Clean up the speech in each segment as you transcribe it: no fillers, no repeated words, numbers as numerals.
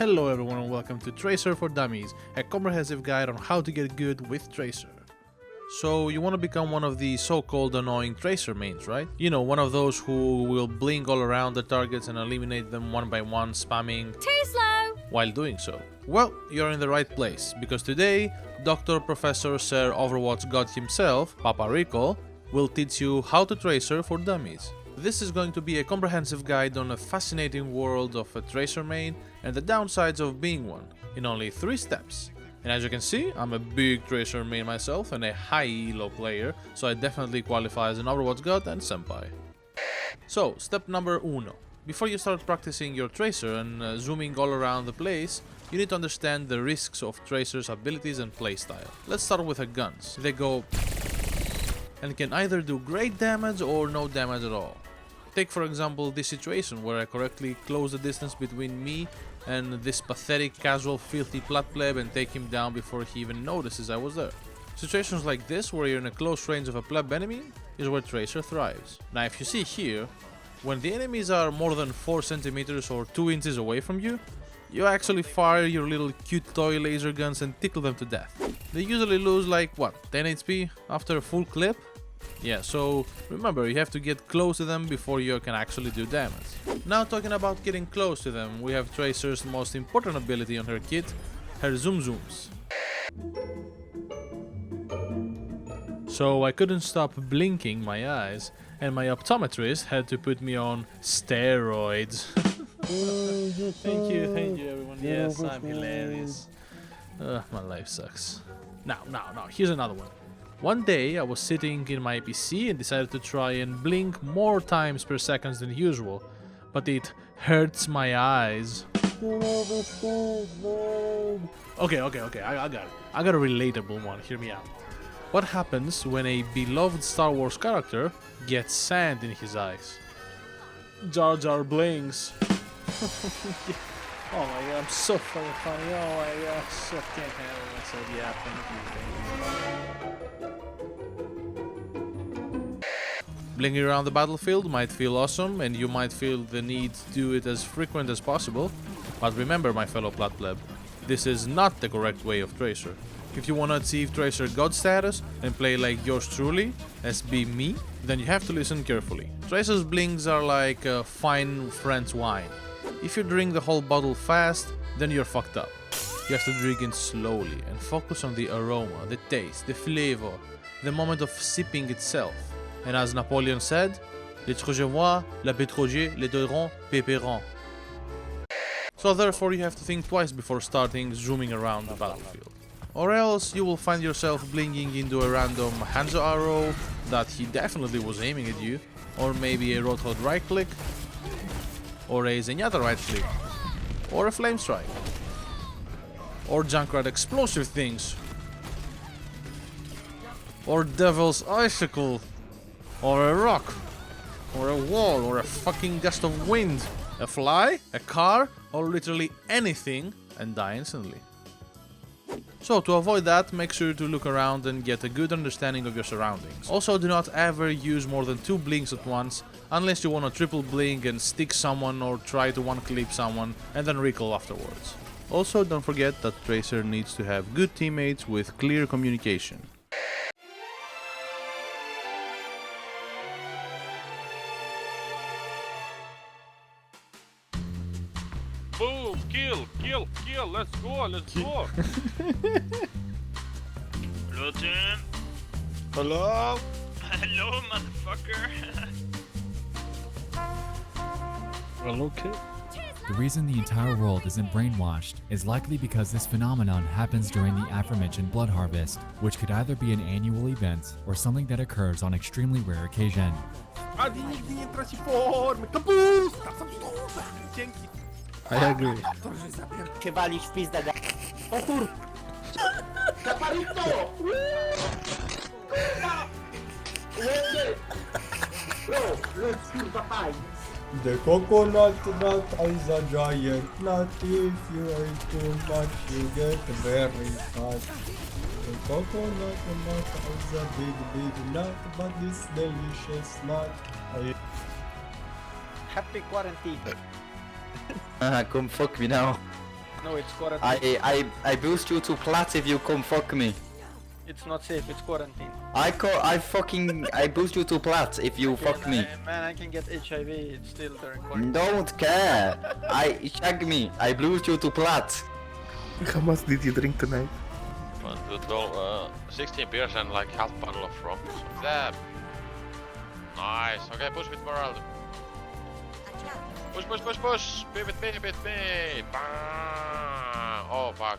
Hello everyone and welcome to Tracer for Dummies, a comprehensive guide on how to get good with Tracer. So you want to become one of the so-called annoying Tracer mains, right? You know, one of those who will blink all around the targets and eliminate them one by one, spamming Too slow! While doing so. Well, you're in the right place, because today, Dr. Professor Sir Overwatch God himself, Papa Rico, will teach you how to Tracer for Dummies. This is going to be a comprehensive guide on a fascinating world of a Tracer main and the downsides of being one, in only 3 steps. And as you can see, I'm a big Tracer main myself and a high elo player, so I definitely qualify as an Overwatch God and senpai. So, step number 1. Before you start practicing your Tracer and zooming all around the place, you need to understand the risks of Tracer's abilities and playstyle. Let's start with her guns. They go and can either do great damage or no damage at all. Take for example this situation where I correctly close the distance between me and this pathetic casual filthy plat pleb and take him down before he even notices I was there. Situations like this where you're in a close range of a pleb enemy is where Tracer thrives. Now if you see here, when the enemies are more than 4 centimeters or 2 inches away from you, you actually fire your little cute toy laser guns and tickle them to death. They usually lose like, what, 10 HP after a full clip? Yeah, so remember, you have to get close to them before you can actually do damage. Now talking about getting close to them, we have Tracer's most important ability on her kit, her zoom zooms. So I couldn't stop blinking my eyes, and my optometrist had to put me on steroids. Thank you everyone. Yes, I'm hilarious. My life sucks. Now, here's another one. One day I was sitting in my PC and decided to try and blink more times per second than usual, but it hurts my eyes. Okay, I got it. I got a relatable one, hear me out. What happens when a beloved Star Wars character gets sand in his eyes? Jar Jar blinks. Oh my god, I'm so fucking funny. Oh my god, I so can't handle myself. Yeah, thank you. Blinking around the battlefield might feel awesome, and you might feel the need to do it as frequent as possible, but remember, my fellow plat pleb, this is not the correct way of Tracer. If you want to achieve Tracer God status and play like yours truly, as be me, then you have to listen carefully. Tracer's blinks are like fine French wine. If you drink the whole bottle fast, then you're fucked up. You have to drink it slowly and focus on the aroma, the taste, the flavor, the moment of sipping itself. And as Napoleon said, le trogevois, la pétroger, le doron, pépéron. So therefore you have to think twice before starting zooming around the battlefield. Or else you will find yourself blinking into a random Hanzo arrow that he definitely was aiming at you, or maybe a Roadhog right click, or a Zenyatta right click, or a flame strike, or Junkrat explosive things, or Devil's icicle, or a rock, or a wall, or a fucking gust of wind, a fly, a car, or literally anything, and die instantly. So to avoid that, make sure to look around and get a good understanding of your surroundings. Also, do not ever use more than 2 blinks at once, unless you want to triple blink and stick someone or try to one-clip someone and then recall afterwards. Also, don't forget that Tracer needs to have good teammates with clear communication. Boom! Kill! Let's go! Hello, team. Hello? Hello, motherfucker. Hello, kid. The reason the entire world isn't brainwashed is likely because this phenomenon happens during the aforementioned blood harvest, which could either be an annual event or something that occurs on extremely rare occasion. I agree. Się walisz w pizdę. O kur... Kaparito! Let's kurwa fajnie. The coconut nut is a giant nut. If you eat too much, you get very fat. The coconut nut is a big nut, but this delicious nut. Happy quarantine. Come fuck me now. No, it's quarantine. I boost you to plat if you come fuck me. It's not safe, it's quarantine. I boost you to plat if you fuck me. Man, I can get HIV, it's still during quarantine. Don't care. Check me. I boost you to plat. How much did you drink tonight? 16 beers and like half bottle of rum. That. Nice. Okay, push with morale. Push, push, push, push. Be with me, be with me. Bang. Oh, fuck.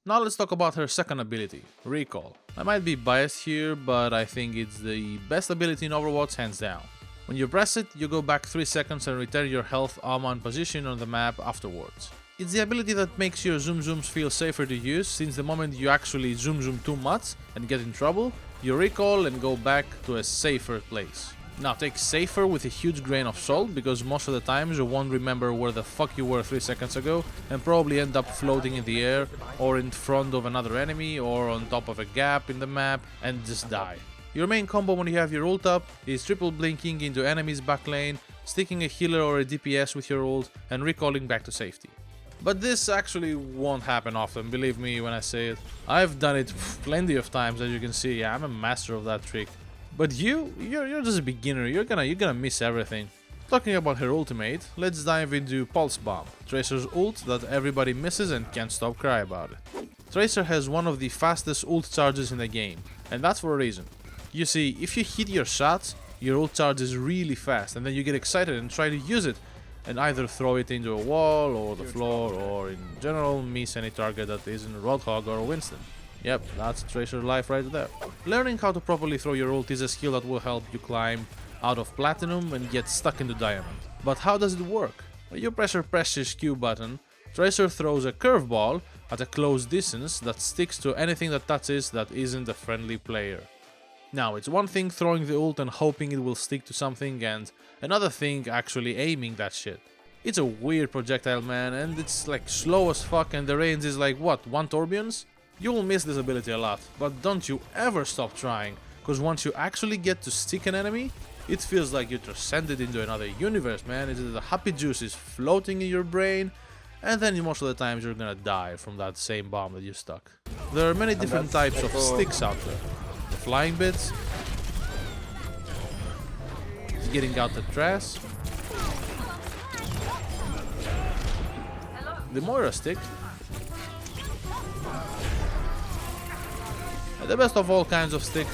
Now let's talk about her second ability, Recall. I might be biased here, but I think it's the best ability in Overwatch hands down. When you press it, you go back 3 seconds and return your health armor and position on the map afterwards. It's the ability that makes your zoom zooms feel safer to use, since the moment you actually zoom too much and get in trouble, you recall and go back to a safer place. Now take safer with a huge grain of salt, because most of the times you won't remember where the fuck you were 3 seconds ago and probably end up floating in the air or in front of another enemy or on top of a gap in the map and just die. Your main combo when you have your ult up is triple blinking into enemy's back lane, sticking a healer or a DPS with your ult and recalling back to safety. But this actually won't happen often, believe me when I say it. I've done it plenty of times, as you can see. I'm a master of that trick. But you're just a beginner, you're gonna miss everything. Talking about her ultimate, let's dive into Pulse Bomb, Tracer's ult that everybody misses and can't stop crying about it. Tracer has one of the fastest ult charges in the game, and that's for a reason. You see, if you hit your shots, your ult charges really fast, and then you get excited and try to use it, and either throw it into a wall or the floor, or in general miss any target that isn't Roadhog or Winston. Yep, that's Tracer life right there. Learning how to properly throw your ult is a skill that will help you climb out of Platinum and get stuck into Diamond. But how does it work? When you press your precious Q button, Tracer throws a curveball at a close distance that sticks to anything that touches that isn't a friendly player. Now, it's one thing throwing the ult and hoping it will stick to something, and another thing actually aiming that shit. It's a weird projectile, man, and it's like slow as fuck, and the range is like, what, 1 Torbjorn's? You will miss this ability a lot, but don't you ever stop trying, cause once you actually get to stick an enemy, it feels like you transcended into another universe, man. It's the happy juices floating in your brain, and then most of the times you're gonna die from that same bomb that you stuck. There are many different types of sticks out there. The flying bits, getting out the trash, the Moira stick, and the best of all kinds of stick,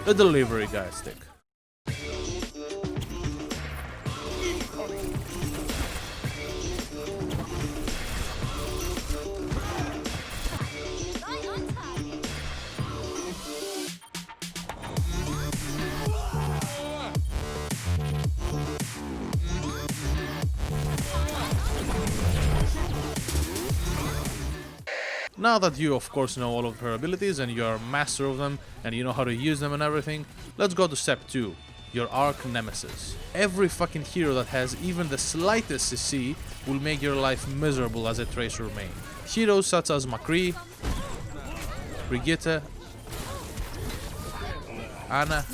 the delivery guy stick. Now that you of course know all of her abilities and you are a master of them and you know how to use them and everything, let's go to step 2, your arch nemesis. Every fucking hero that has even the slightest CC will make your life miserable as a Tracer main. Heroes such as Marquee, Brigitte, Anna,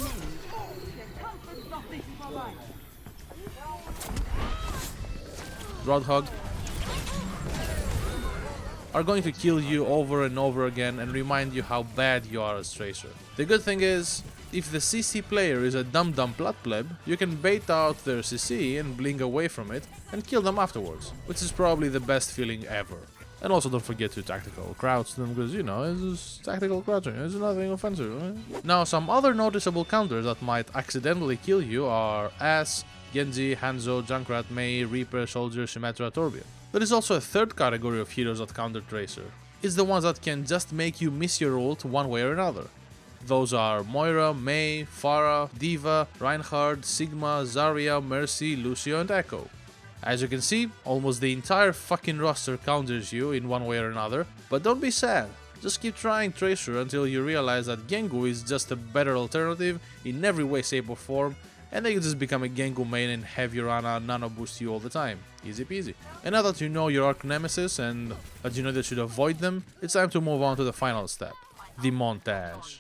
Roadhog are going to kill you over and over again and remind you how bad you are as Tracer. The good thing is, if the CC player is a dumb plat pleb, you can bait out their CC and blink away from it and kill them afterwards, which is probably the best feeling ever. And also don't forget to tactical crouch them, because you know, it's just tactical crouching, it's nothing offensive. Right? Now, some other noticeable counters that might accidentally kill you are Ass, Genji, Hanzo, Junkrat, Mei, Reaper, Soldier, Symmetra, Torbjorn. There is also a third category of heroes that counter Tracer. It's the ones that can just make you miss your ult one way or another. Those are Moira, Mei, Pharah, Diva, Reinhardt, Sigma, Zarya, Mercy, Lucio and Echo. As you can see, almost the entire fucking roster counters you in one way or another, but don't be sad. Just keep trying Tracer until you realize that Gengu is just a better alternative in every way, shape or form, and then you just become a Gengu main and have your Ana nano boost you all the time. Easy peasy. And now that you know your arch nemesis and that you know that you should avoid them, it's time to move on to the final step, the montage.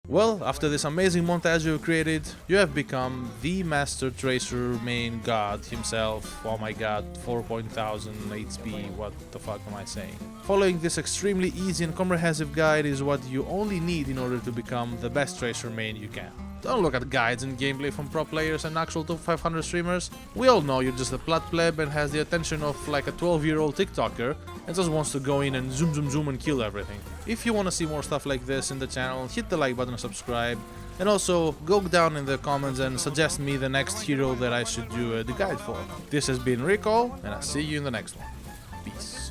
Well, after this amazing montage you've created, you have become the master tracer main god himself. Oh my god, 4,000 HP, what the fuck am I saying? Following this extremely easy and comprehensive guide is what you only need in order to become the best tracer main you can. Don't look at guides and gameplay from pro players and actual top 500 streamers. We all know you're just a plat pleb and has the attention of like a 12-year-old TikToker and just wants to go in and zoom and kill everything. If you want to see more stuff like this in the channel, hit the like button and subscribe. And also, go down in the comments and suggest me the next hero that I should do the guide for. This has been Rico, and I'll see you in the next one. Peace.